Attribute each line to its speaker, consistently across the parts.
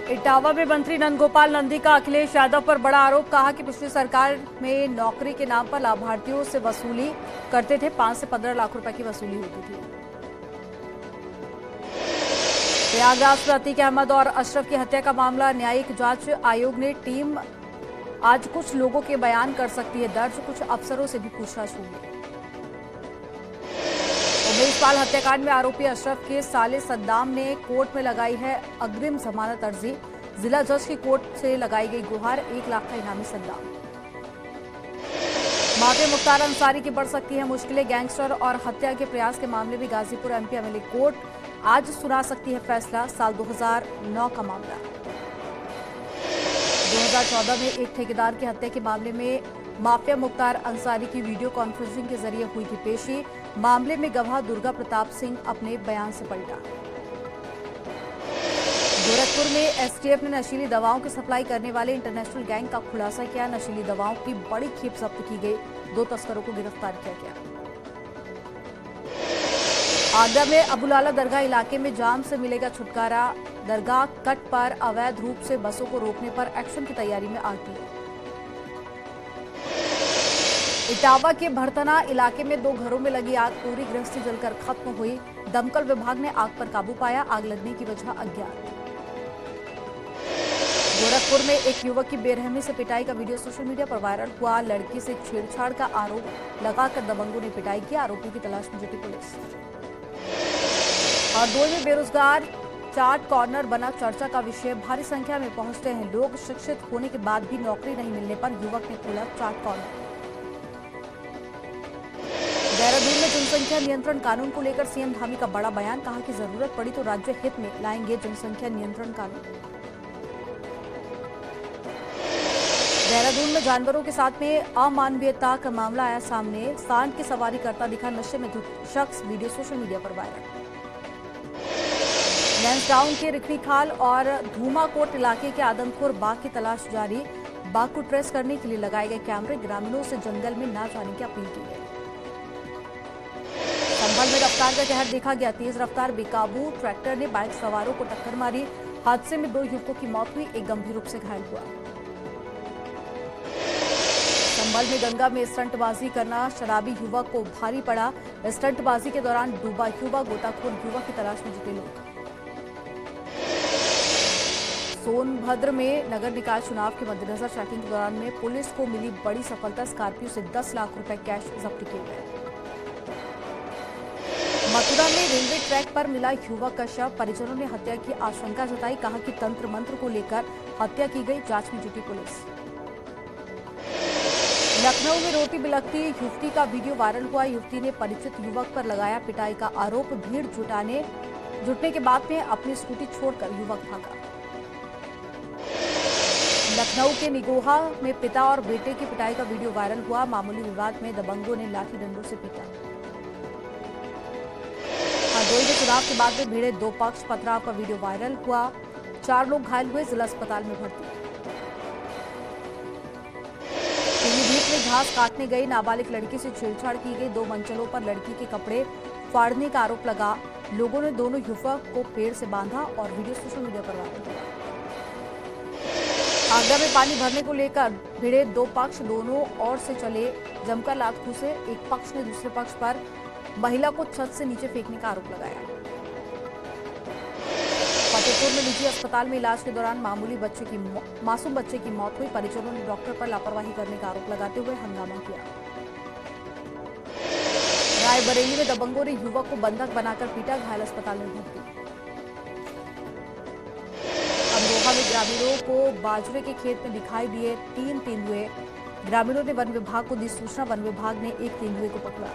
Speaker 1: इटावा में मंत्री नंदगोपाल नंदी का अखिलेश यादव पर बड़ा आरोप। कहा कि पिछली सरकार में नौकरी के नाम पर लाभार्थियों से वसूली करते थे। 5 से 15 लाख रुपए की वसूली होती थी। प्रयागराज में अतीक अहमद और अशरफ की हत्या का मामला न्यायिक जांच आयोग ने टीम आज कुछ लोगों के बयान कर सकती है दर्ज। कुछ अफसरों से भी पूछताछ होगी। उमेश पाल हत्याकांड में आरोपी अशरफ के साले सद्दाम ने कोर्ट में लगाई है अग्रिम जमानत अर्जी। जिला जज की कोर्ट से लगाई गई गुहार। 1 लाख का इनामी सद्दाम। माफिया मुख्तार अंसारी की बढ़ सकती है मुश्किलें। गैंगस्टर और हत्या के प्रयास के मामले में गाजीपुर एमपी एमएलए कोर्ट आज सुना सकती है फैसला। साल 2009 का मामला। 2014 में एक ठेकेदार की हत्या के मामले में माफिया मुख्तार अंसारी की वीडियो कॉन्फ्रेंसिंग के जरिए हुई थी पेशी। मामले में गवाह दुर्गा प्रताप सिंह अपने बयान से पलटा। गोरखपुर में एसटीएफ ने नशीली दवाओं की सप्लाई करने वाले इंटरनेशनल गैंग का खुलासा किया। नशीली दवाओं की बड़ी खेप जब्त की गई। 2 तस्करों को गिरफ्तार किया गया। आगरा में अबुलाला दरगाह इलाके में जाम से मिलेगा छुटकारा। दरगाह कट पर अवैध रूप से बसों को रोकने पर एक्शन की तैयारी में आरटीओ। इटावा के भरतना इलाके में 2 घरों में लगी आग। पूरी गृहस्थी जलकर खत्म हुई। दमकल विभाग ने आग पर काबू पाया। आग लगने की वजह अज्ञात। गोरखपुर में एक युवक की बेरहमी से पिटाई का वीडियो सोशल मीडिया पर वायरल हुआ। लड़की से छेड़छाड़ का आरोप लगाकर दबंगों ने पिटाई की। आरोपी की तलाश में जुटी पुलिस। हरदोई में बेरोजगार चाट कॉर्नर बना चर्चा का विषय। भारी संख्या में पहुंचते हैं लोग। शिक्षित होने के बाद भी नौकरी नहीं मिलने पर युवक ने खोला चाट कॉर्नर। देहरादून में जनसंख्या नियंत्रण कानून को लेकर सीएम धामी का बड़ा बयान। कहा कि जरूरत पड़ी तो राज्य हित में लाएंगे जनसंख्या नियंत्रण कानून। देहरादून में जानवरों के साथ में अमानवीयता का मामला आया सामने। सांड की सवारी करता दिखा नशे में धुत शख्स। वीडियो सोशल मीडिया पर वायरल। लैंसडाउन के रिखणीखाल और धूमाकोट इलाके के आदमखोर बाघ की तलाश जारी। बाघ को ट्रेस करने के लिए लगाए गए कैमरे। ग्रामीणों से जंगल में न जाने की अपील की गई। संभल में रफ्तार का कहर देखा गया। तेज रफ्तार बेकाबू ट्रैक्टर ने बाइक सवारों को टक्कर मारी। हादसे में 2 युवकों की मौत हुई। एक गंभीर रूप से घायल हुआ। संभल में गंगा में स्टंटबाजी करना शराबी युवक को भारी पड़ा। स्टंटबाजी के दौरान डूबा युवक। गोताखोर युवक की तलाश में जुटे लोग। सोनभद्र में नगर निकाय चुनाव के मद्देनजर चेकिंग के दौरान में पुलिस को मिली बड़ी सफलता। स्कॉर्पियो से 10 लाख रुपए कैश जब्त किए गए। मथुरा में रेलवे ट्रैक पर मिला युवक का शव। परिजनों ने हत्या की आशंका जताई। कहा कि तंत्र मंत्र को लेकर हत्या की गई। जांच में जुटी पुलिस। लखनऊ में रोटी बिलखती युवती का वीडियो वायरल हुआ। युवती ने परिचित युवक पर लगाया पिटाई का आरोप। भीड़ जुटने के बाद में अपनी स्कूटी छोड़कर युवक भागा। लखनऊ के निगोहा में पिता और बेटे की पिटाई का वीडियो वायरल हुआ। मामूली विवाद में दबंगों ने लाठी डंडों से पीटा। हरदोई में चुनाव के बाद में भिड़े 2 पक्ष। पथराव का वीडियो वायरल हुआ। 4 लोग घायल हुए। जिला अस्पताल में भर्ती। पीलीभीत में घास काटने गई नाबालिग लड़की से छेड़छाड़ की गई। 2 मंचलों पर लड़की के कपड़े फाड़ने का आरोप लगा। लोगों ने दोनों युवक को पेड़ से बांधा और वीडियो सोशल मीडिया पर वायरल हुआ। आगरा में पानी भरने को लेकर भिड़े 2 पक्ष। दोनों ओर से चले जमकर लात घुसे। एक पक्ष ने दूसरे पक्ष पर महिला को छत से नीचे फेंकने का आरोप लगाया। फतेहपुर में निजी अस्पताल में इलाज के दौरान मासूम बच्चे की मौत हुई। परिजनों ने डॉक्टर पर लापरवाही करने का आरोप लगाते हुए हंगामा किया। रायबरेली में दबंगों ने युवक को बंधक बनाकर पीटा। घायल अस्पताल में भर्ती। अमरोहा में ग्रामीणों को बाजरे के खेत में दिखाई दिए 3 तेंदुए। ग्रामीणों ने वन विभाग को दी सूचना। वन विभाग ने एक तेंदुए को पकड़ा।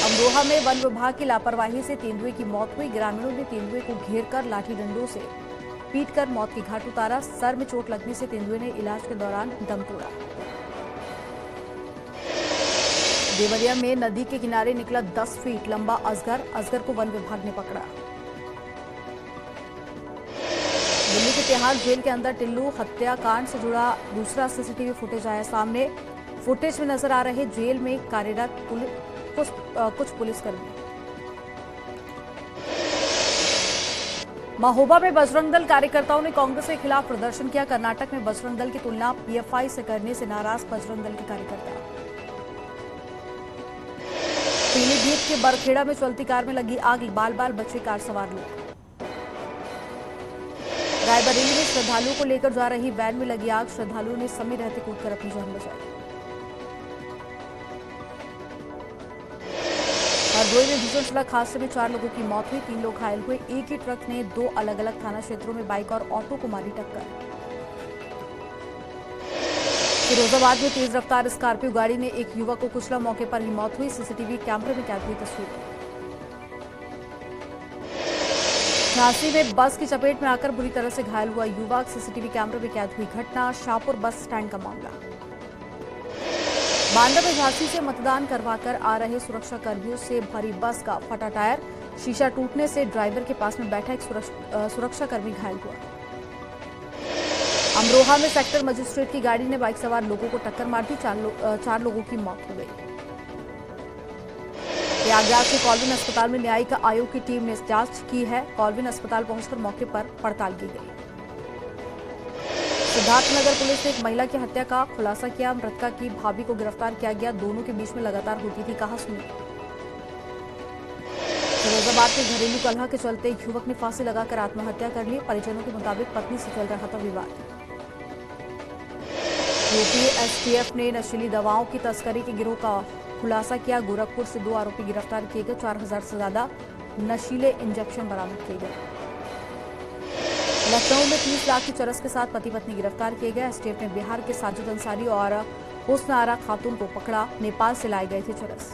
Speaker 1: अमरोहा में वन विभाग की लापरवाही से तेंदुए की मौत हुई। ग्रामीणों ने तेंदुए को घेरकर लाठी डंडों से पीटकर मौत की घाट उतारा। सर में चोट लगने से तेंदुए ने इलाज के दौरान दम तोड़ा। देवरिया में नदी के किनारे निकला 10 फीट लंबा अजगर को वन विभाग ने पकड़ा। दिल्ली के तिहाड़ जेल के अंदर टिल्लू हत्याकांड से जुड़ा दूसरा सीसीटीवी फुटेज आया सामने। फुटेज में नजर आ रहे जेल में कार्यरत कुछ पुलिसकर्मी। महोबा में बजरंग दल कार्यकर्ताओं ने कांग्रेस के खिलाफ प्रदर्शन किया। कर्नाटक में बजरंग दल की तुलना पीएफआई से करने से नाराज बजरंग दल के कार्यकर्ता। पीलीभीत के बरखेड़ा में चलती कार में लगी आग, बाल बाल बचे कार सवार लोग। रायबरेली में श्रद्धालुओं को लेकर जा रही वैन में लगी आग, श्रद्धालुओं ने समय रहते कूदकर अपनी जान बचाई। हरदोई में भीषण सड़क हादसे में 4 लोगों की मौत हुई, 3 लोग घायल हुए। एक ही ट्रक ने 2 अलग अलग थाना क्षेत्रों में बाइक और ऑटो को मारी टक्कर। फिरोजाबाद में तेज रफ्तार स्कॉर्पियो गाड़ी ने एक युवक को कुचला, मौके पर ही मौत हुई। सीसीटीवी कैमरे में कैद हुई तस्वीरें। झांसी में बस की चपेट में आकर बुरी तरह से घायल हुआ युवक, सीसीटीवी कैमरे में कैद हुई घटना। शाहपुर बस स्टैंड का मामला। बांदा में झांसी से मतदान करवाकर आ रहे सुरक्षा कर्मियों से भरी बस का फटा टायर, शीशा टूटने से ड्राइवर के पास में बैठा एक सुरक्षा कर्मी घायल हुआ। अमरोहा में सेक्टर मजिस्ट्रेट की गाड़ी ने बाइक सवार लोगों को टक्कर मार दी, 4 लोगों की मौत हो गई। प्रयागराज के कॉल्विन अस्पताल में न्यायिक आयोग की टीम ने जांच की है। कॉल्विन अस्पताल पहुंचकर मौके पर पड़ताल की गई। सिद्धार्थनगर पुलिस ने एक महिला की हत्या का खुलासा किया। मृतका की भाभी को गिरफ्तार किया गया। दोनों के बीच में लगातार होती थी कहा-सुनी। फिरोजाबाद के घरेलू कलह के चलते युवक ने फांसी लगाकर आत्महत्या कर ली। परिजनों के मुताबिक पत्नी से चल रहा था विवाद। यूपी एसटीएफ ने नशीली दवाओं की तस्करी के गिरोह का खुलासा किया। गोरखपुर से 2 आरोपी गिरफ्तार किए गए। 4000 से ज्यादा नशीले इंजेक्शन बरामद किए गए। लखनऊ में 30 लाख की चरस के साथ पति पत्नी गिरफ्तार किए गए। एसटीएफ ने बिहार के साजिद अंसारी और हुस्न आरा खातून को पकड़ा। नेपाल से लाए गए थे चरस।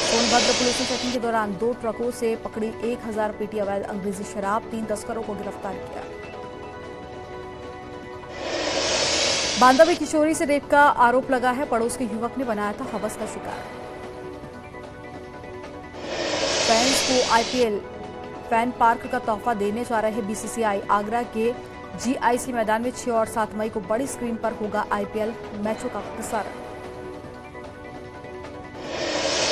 Speaker 1: सोनभद्र पुलिस ने चेकिंग के दौरान 2 ट्रकों से पकड़ी 1000 पेटी अवैध अंग्रेजी शराब, 3 तस्करों को गिरफ्तार किया। बांदा में किशोरी से रेप का आरोप लगा है। पड़ोस के युवक ने बनाया था हवस का शिकार। फैंस को आईपीएल फैन पार्क का तोहफा देने जा रहे बीसीसीआई। आगरा के जीआईसी मैदान में 6 और 7 मई को बड़ी स्क्रीन पर होगा आईपीएल मैचों का प्रसारण।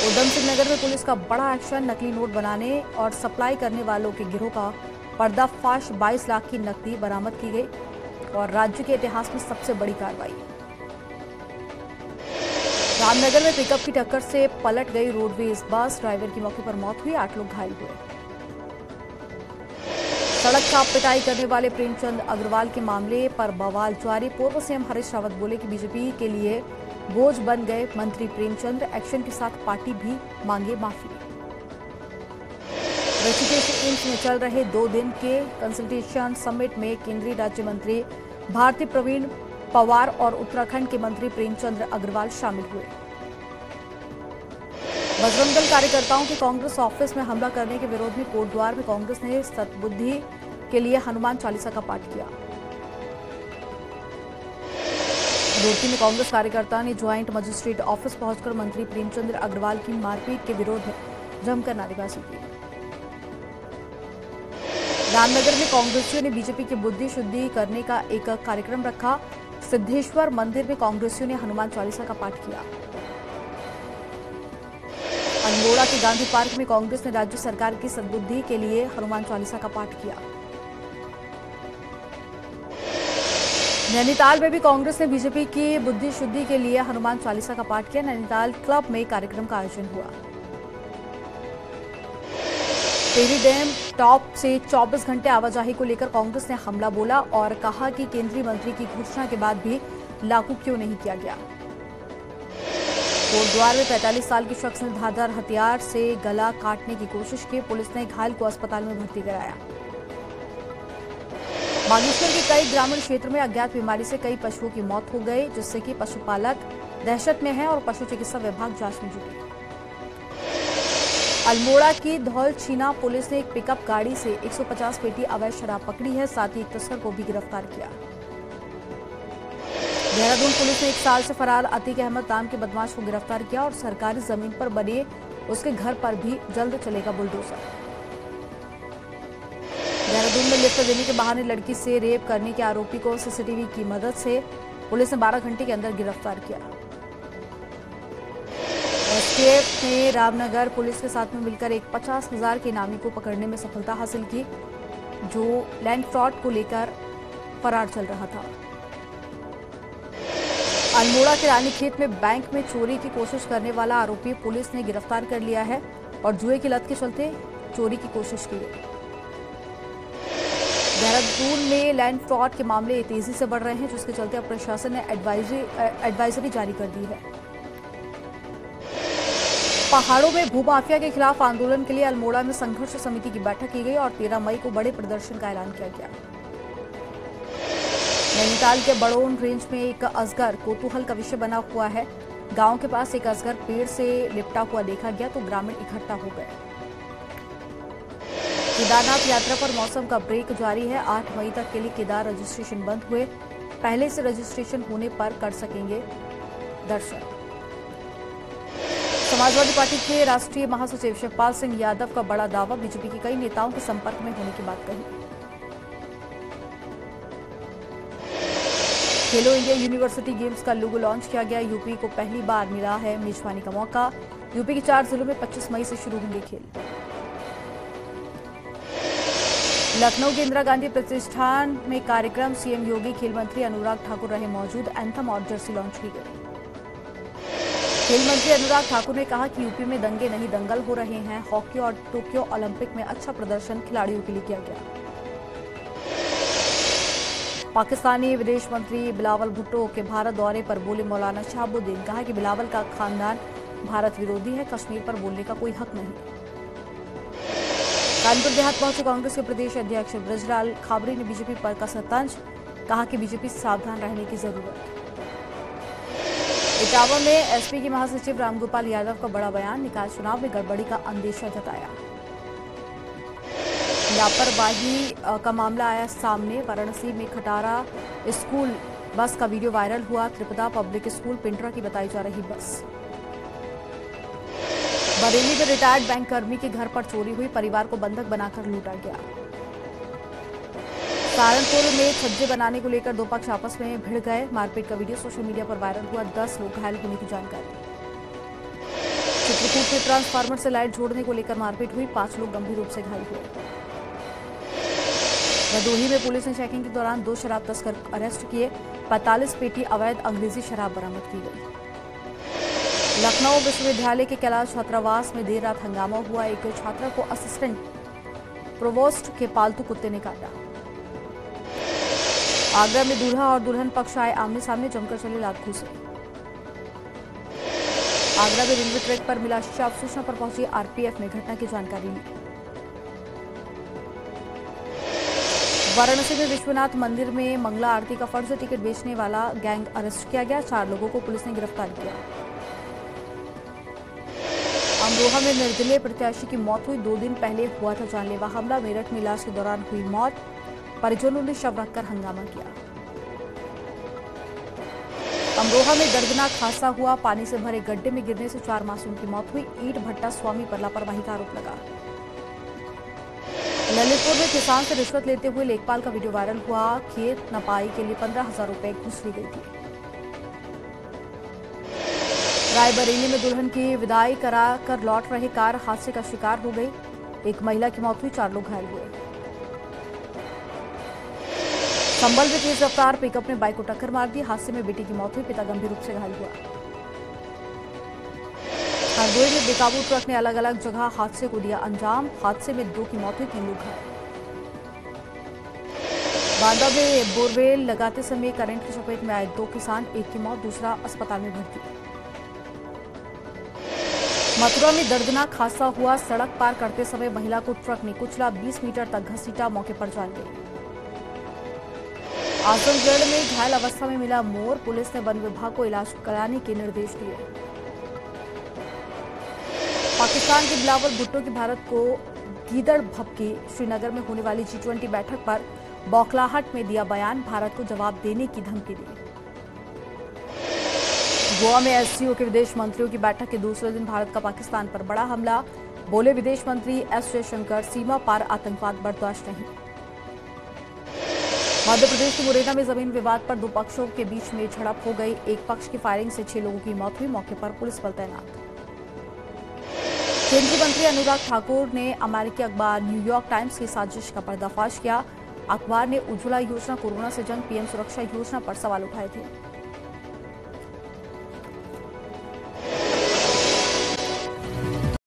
Speaker 1: उधम सिंह नगर में पुलिस का बड़ा एक्शन, नकली नोट बनाने और सप्लाई करने वालों के गिरोह का पर्दाफाश। 22 लाख की नकदी बरामद की गई और राज्य के इतिहास में सबसे बड़ी कार्रवाई। रामनगर में पिकअप की टक्कर से पलट गई रोडवेज बस, ड्राइवर की मौके पर मौत हुई, 8 लोग घायल हुए। सड़क छाप पिटाई करने वाले प्रेमचंद अग्रवाल के मामले पर बवाल जारी। पूर्व सीएम हरीश रावत बोले कि बीजेपी के लिए बोझ बन गए मंत्री प्रेमचंद, एक्शन के साथ पार्टी भी मांगे माफी। ऋषिकेश एम्स में चल रहे 2 दिन के कंसल्टेशन समिट में केंद्रीय राज्य मंत्री भारती प्रवीण पवार और उत्तराखंड के मंत्री प्रेमचंद अग्रवाल शामिल हुए। बजरंग दल कार्यकर्ताओं के कांग्रेस ऑफिस में हमला करने के विरोध में कोटद्वार में कांग्रेस ने सद्बुद्धि के लिए हनुमान चालीसा का पाठ किया। रुड़की में कांग्रेस कार्यकर्ता ने ज्वाइंट मजिस्ट्रेट ऑफिस पहुंचकर मंत्री प्रेमचंद अग्रवाल की मारपीट के विरोध में जमकर नारेबाजी की। रामनगर में कांग्रेसियों ने बीजेपी की बुद्धि शुद्धि करने का एक कार्यक्रम रखा। सिद्धेश्वर मंदिर में कांग्रेसियों ने हनुमान चालीसा का पाठ किया। अल्मोड़ा के गांधी पार्क में कांग्रेस ने राज्य सरकार की सद्बुद्धि के लिए हनुमान चालीसा का पाठ किया। नैनीताल में भी कांग्रेस ने बीजेपी की बुद्धि शुद्धि के लिए हनुमान चालीसा का पाठ किया। नैनीताल क्लब में कार्यक्रम का आयोजन हुआ। टेरी डैम टॉप से 24 घंटे आवाजाही को लेकर कांग्रेस ने हमला बोला और कहा कि केंद्रीय मंत्री की घोषणा के बाद भी लागू क्यों नहीं किया गया। कोटद्वार में 45 साल के शख्स ने धारदार हथियार से गला काटने की कोशिश की। पुलिस ने घायल को अस्पताल में भर्ती कराया। बागेश्वर के कई ग्रामीण क्षेत्र में अज्ञात बीमारी से कई पशुओं की मौत हो गई, जिससे कि पशुपालक दहशत में है और पशु चिकित्सा विभाग जांच में जुटे। अल्मोड़ा की धौलछीना पुलिस ने एक पिकअप गाड़ी से 150 पेटी अवैध शराब पकड़ी है, साथ ही एक तस्कर को भी गिरफ्तार किया। देहरादून पुलिस ने 1 साल से फरार अतीक अहमद नाम के बदमाश को गिरफ्तार किया और सरकारी जमीन पर बने उसके घर पर भी जल्द चलेगा बुलडोजर। देहरादून में लिफ्ट देने के बहाने लड़की से रेप करने के आरोपी को सीसीटीवी की मदद से पुलिस ने 12 घंटे के अंदर गिरफ्तार किया। एसटीएफ ने रामनगर पुलिस के साथ में मिलकर एक 50,000 के इनामी को पकड़ने में सफलता हासिल की, जो लैंड फ्रॉड को लेकर फरार चल रहा था। अल्मोड़ा के रानीखेत में बैंक में चोरी की कोशिश करने वाला आरोपी पुलिस ने गिरफ्तार कर लिया है और जुए की लत के चलते चोरी की कोशिश की है। देहरादून में लैंड फ्रॉड के मामले तेजी से बढ़ रहे हैं, जिसके चलते अब प्रशासन ने एडवाइजरी जारी कर दी है। पहाड़ों में भूमाफिया के खिलाफ आंदोलन के लिए अल्मोड़ा में संघर्ष समिति की बैठक की गई और 13 मई को बड़े प्रदर्शन का ऐलान किया गया। नैनीताल के बड़ौन रेंज में एक अजगर कौतूहल का विषय बना हुआ है। गांव के पास एक अजगर पेड़ से लिपटा हुआ देखा गया तो ग्रामीण इकट्ठा हो गए। केदारनाथ यात्रा पर मौसम का ब्रेक जारी है। 8 मई तक के लिए केदार रजिस्ट्रेशन बंद हुए, पहले से रजिस्ट्रेशन होने पर कर सकेंगे दर्शन। समाजवादी पार्टी के राष्ट्रीय महासचिव शिवपाल सिंह यादव का बड़ा दावा, बीजेपी के कई नेताओं के संपर्क में होने की बात कही। खेलो इंडिया यूनिवर्सिटी गेम्स का लोगो लॉन्च किया गया। यूपी को पहली बार मिला है मेजबानी का मौका। यूपी के 4 जिलों में 25 मई से शुरू होंगे खेल। लखनऊ के इंदिरा गांधी प्रतिष्ठान में कार्यक्रम, सीएम योगी, खेल मंत्री अनुराग ठाकुर रहे मौजूद। एंथम और जर्सी लॉन्च की गई। खेल मंत्री अनुराग ठाकुर ने कहा कि यूपी में दंगे नहीं दंगल हो रहे हैं। हॉकी और टोक्यो ओलंपिक में अच्छा प्रदर्शन खिलाड़ियों के लिए किया गया। पाकिस्तानी विदेश मंत्री बिलावल भुट्टो के भारत दौरे पर बोले मौलाना शहाबुद्दीन, कहा कि बिलावल का खानदान भारत विरोधी है, कश्मीर पर बोलने का कोई हक नहीं। कानपुर देहात पहुंचे कांग्रेस के प्रदेश अध्यक्ष ब्रजलाल खाबरी ने बीजेपी पर कसा तंज, कहा कि बीजेपी से सावधान रहने की जरूरत। इटावा में एसपी के महासचिव रामगोपाल यादव का बड़ा बयान, निकाय चुनाव में गड़बड़ी का अंदेशा जताया। लापरवाही का मामला आया सामने। वाराणसी में खटारा स्कूल बस का वीडियो वायरल हुआ। त्रिपदा पब्लिक स्कूल पिंडरा की बताई जा रही बस। बरेली में रिटायर्ड बैंक कर्मी के घर पर चोरी हुई, परिवार को बंधक बनाकर लूटा गया। सहारनपुर में छज्जे बनाने को लेकर 2 पक्ष आपस में भिड़ गए। मारपीट का वीडियो सोशल मीडिया पर वायरल हुआ। 10 लोग घायल होने की जानकारी। चित्रकूट में ट्रांसफार्मर से लाइट जोड़ने को लेकर मारपीट हुई, 5 लोग गंभीर रूप से घायल हुए। भदोही में पुलिस ने चेकिंग के दौरान 2 शराब तस्कर अरेस्ट किए। 45 पेटी अवैध अंग्रेजी शराब बरामद की गई। लखनऊ विश्वविद्यालय के कैलाश छात्रावास में देर रात हंगामा हुआ। एक छात्रा को असिस्टेंट प्रोवोस्ट के पालतू कुत्ते ने काटा। आगरा में दूल्हा और दुल्हन पक्ष आए आमने सामने, जमकर चले लात घूसे। आगरा में रेलवे ट्रैक पर मिला शव, सूचना पर पहुंची आरपीएफ ने घटना की जानकारी ली। वाराणसी में विश्वनाथ मंदिर में मंगला आरती का फर्जी टिकट बेचने वाला गैंग अरेस्ट किया गया। 4 लोगों को पुलिस ने गिरफ्तार किया। अमरोहा में निर्दलीय प्रत्याशी की मौत हुई। 2 दिन पहले हुआ था जानलेवा हमला। मेरठ में इलाज के दौरान हुई मौत, परिजनों ने शव रखकर हंगामा किया। अमरोहा में दर्दनाक हादसा हुआ। पानी से भरे गड्ढे में गिरने से 4 मासूम की मौत हुई। ईंट भट्टा स्वामी पर लापरवाही का आरोप लगा। ललितपुर में किसान से रिश्वत लेते हुए लेखपाल का वीडियो वायरल हुआ। खेत नपाई के लिए 15,000 रुपए घूस ली गई थी। रायबरेली में दुल्हन की विदाई कराकर लौट रहे कार हादसे का शिकार हो गई। एक महिला की मौत हुई, 4 लोग घायल हुए। संभल में तेज रफ्तार पिकअप ने बाइक को टक्कर मार दी। हादसे में बेटी की मौत हुई, पिता गंभीर रूप से घायल हुआ। हरदोई में बेकाबू ट्रक ने अलग अलग जगह हादसे को दिया अंजाम। हादसे में 2 की मौत हुई, 3 लोग घायल। बांदा में बोरवेल लगाते समय करंट की चपेट में आए 2 किसान, एक की मौत, दूसरा अस्पताल में भर्ती। मथुरा में दर्दनाक हादसा हुआ। सड़क पार करते समय महिला को ट्रक ने कुचला, 20 मीटर तक घसीटा, मौके पर जान गई। आजमगढ़ में घायल अवस्था में मिला मोर, पुलिस ने वन विभाग को इलाज कराने के निर्देश दिए। पाकिस्तान के बिलावल भुट्टो की भारत को गीदड़ भभकी। श्रीनगर में होने वाली G20 बैठक पर बौखलाहट में दिया बयान, भारत को जवाब देने की धमकी दी। गोवा में एससीओ के विदेश मंत्रियों की बैठक के दूसरे दिन भारत का पाकिस्तान पर बड़ा हमला। बोले विदेश मंत्री एस जयशंकर, सीमा पार आतंकवाद बर्दाश्त नहीं। मध्य प्रदेश के मुरैना में जमीन विवाद पर 2 पक्षों के बीच में झड़प हो गई। एक पक्ष की फायरिंग से 6 लोगों की मौत हुई, मौके पर पुलिस बल तैनात। केंद्रीय मंत्री अनुराग ठाकुर ने अमेरिकी अखबार न्यूयॉर्क टाइम्स की साजिश का पर्दाफाश किया। अखबार ने उज्ज्वला योजना, कोरोना से जंग, पीएम सुरक्षा योजना पर सवाल उठाए थे।